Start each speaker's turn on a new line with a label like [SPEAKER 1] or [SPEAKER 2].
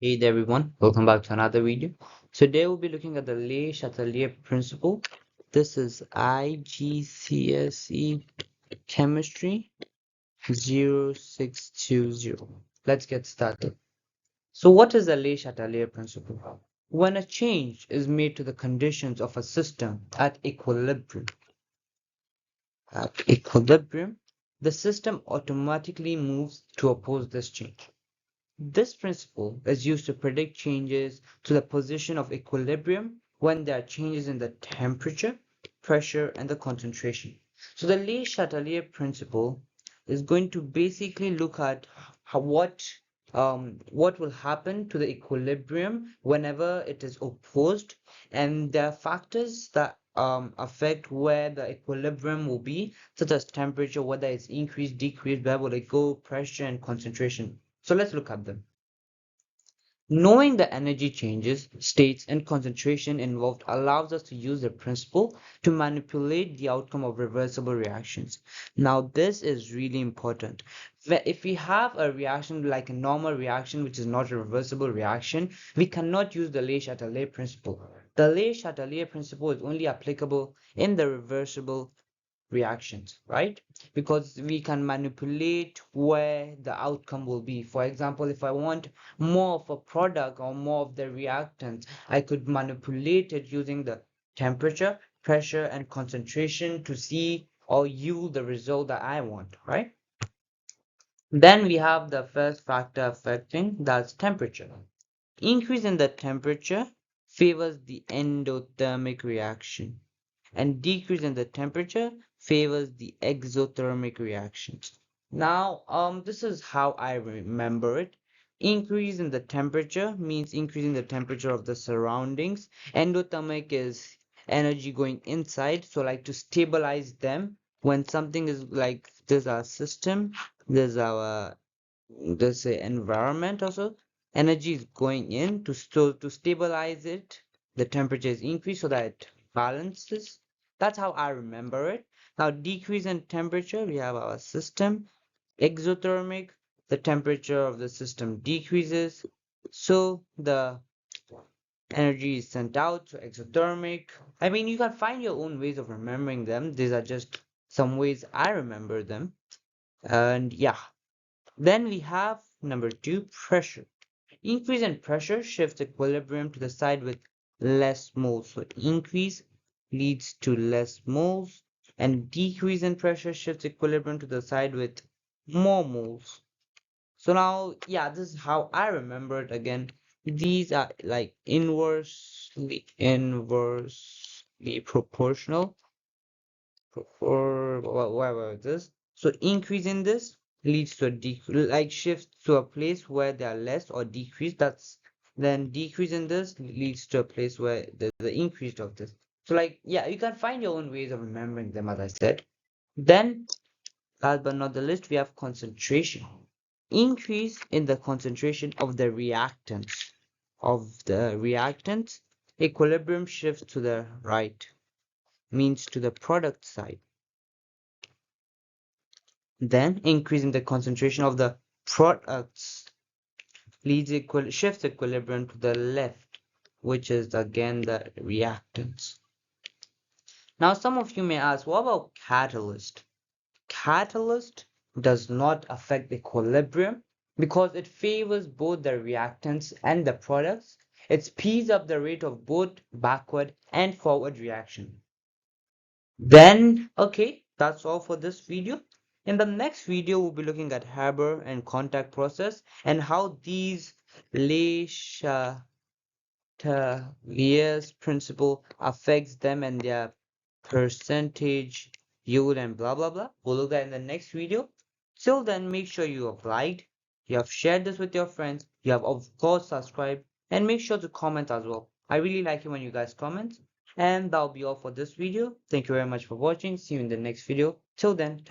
[SPEAKER 1] Hey there everyone, welcome back to another video. Today we'll be looking at the Chatelier principle. This is IGCSE Chemistry 0620. Let's get started. So what is the Chatelier principle? When a change is made to the conditions of a system at equilibrium, the system automatically moves to oppose this change. This principle is used to predict changes to the position of equilibrium when there are changes in the temperature, pressure, and the concentration. So the Le Chatelier principle is going to basically look at what will happen to the equilibrium whenever it is opposed, and there are factors that affect where the equilibrium will be, such as temperature, whether it's increased, decreased, where will it go, pressure, and concentration. So let's look at them. Knowing the energy changes, states, and concentration involved allows us to use the principle to manipulate the outcome of reversible reactions. Now, this is really important. If we have a reaction like a normal reaction, which is not a reversible reaction, we cannot use the Le Chatelier principle. The Le Chatelier principle is only applicable in the reversible reactions, right? Because we can manipulate where the outcome will be. For example, if I want more of a product or more of the reactant, I could manipulate it using the temperature, pressure, and concentration to see or yield the result that I want, right? Then we have the first factor affecting, that's temperature. Increase in the temperature favors the endothermic reaction, and decrease in the temperature favors the exothermic reactions. Now, this is how I remember it. Increase in the temperature means increasing the temperature of the surroundings. Endothermic is energy going inside, so like to stabilize them. When something is like there's our system, there's our there's the environment also. Energy is going in to stabilize it. The temperature is increased so that it balances. That's how I remember it. Now, decrease in temperature, we have our system. Exothermic, the temperature of the system decreases, so the energy is sent out to exothermic. I mean, you can find your own ways of remembering them. These are just some ways I remember them. And yeah, then we have number two, pressure. Increase in pressure shifts equilibrium to the side with less moles. So increase leads to less moles, and decrease in pressure shifts equilibrium to the side with more moles. So now, yeah, this is how I remember it again. These are like inversely proportional. Whatever it is. So increase in this leads to a decrease, like shift to a place where they are less or decrease. That's then decrease in this leads to a place where the increase of this. So like, yeah, you can find your own ways of remembering them, as I said. Then, last but not the least, we have concentration. Increase in the concentration of the reactants. Equilibrium shifts to the right, means to the product side. Then increasing the concentration of the products shifts equilibrium to the left, which is again the reactants. Now some of you may ask, what about catalyst? Catalyst does not affect equilibrium because it favors both the reactants and the products. It speeds up the rate of both backward and forward reaction. Then, okay, that's all for this video. In the next video, we'll be looking at Haber and contact process and how these Le Chatelier's principle affects them and their percentage yield and blah blah blah. We'll look at in the next video. Till then, make sure you have liked, you have shared this with your friends, you have of course subscribed, and make sure to comment as well. I really like it when you guys comment. And that'll be all for this video. Thank you very much for watching. See you in the next video. Till then.